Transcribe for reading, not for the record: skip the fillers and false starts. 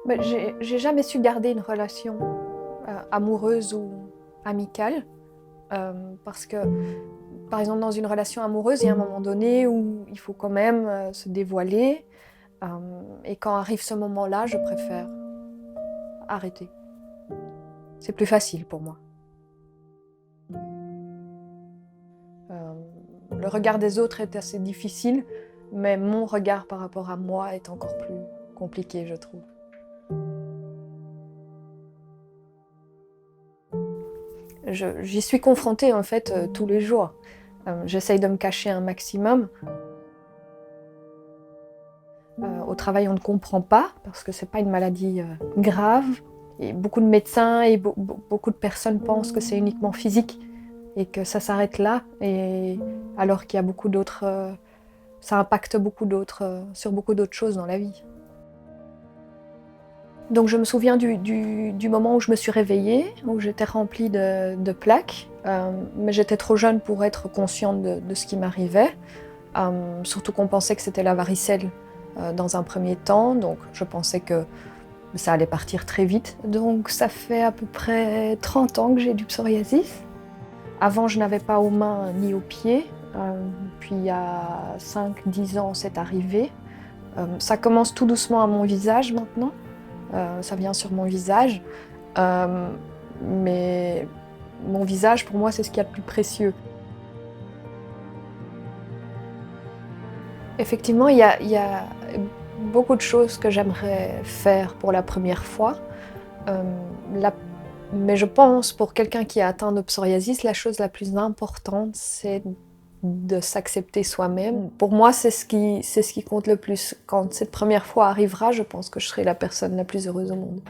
Mais j'ai jamais su garder une relation amoureuse ou amicale parce que, par exemple, dans une relation amoureuse, il y a un moment donné où il faut quand même se dévoiler et quand arrive ce moment-là, je préfère arrêter. C'est plus facile pour moi. Euh, le regard des autres est assez difficile, mais mon regard par rapport à moi est encore plus compliqué, je trouve. J'y suis confrontée en fait tous les jours. J'essaye de me cacher un maximum. Au travail, on ne comprend pas parce que c'est pas une maladie grave. Et beaucoup de médecins et beaucoup de personnes pensent que c'est uniquement physique et que ça s'arrête là. Et alors qu'il y a beaucoup d'autres, ça impacte beaucoup d'autres, sur beaucoup d'autres choses dans la vie. Donc je me souviens du moment où je me suis réveillée, où j'étais remplie de plaques, mais j'étais trop jeune pour être consciente de ce qui m'arrivait. Surtout qu'on pensait que c'était la varicelle dans un premier temps, donc je pensais que ça allait partir très vite. Donc ça fait à peu près 30 ans que j'ai du psoriasis. Avant, je n'avais pas aux mains ni aux pieds, puis il y a 5-10 ans, c'est arrivé. Ça commence tout doucement à mon visage maintenant. Ça vient sur mon visage, mais mon visage, pour moi, c'est ce qu'il y a de plus précieux. Effectivement, il y a beaucoup de choses que j'aimerais faire pour la première fois. Euh, la- mais je pense, pour quelqu'un qui est atteint de psoriasis, la chose la plus importante, c'est de s'accepter soi-même. Pour moi, c'est ce qui compte le plus. Quand cette première fois arrivera, je pense que je serai la personne la plus heureuse au monde.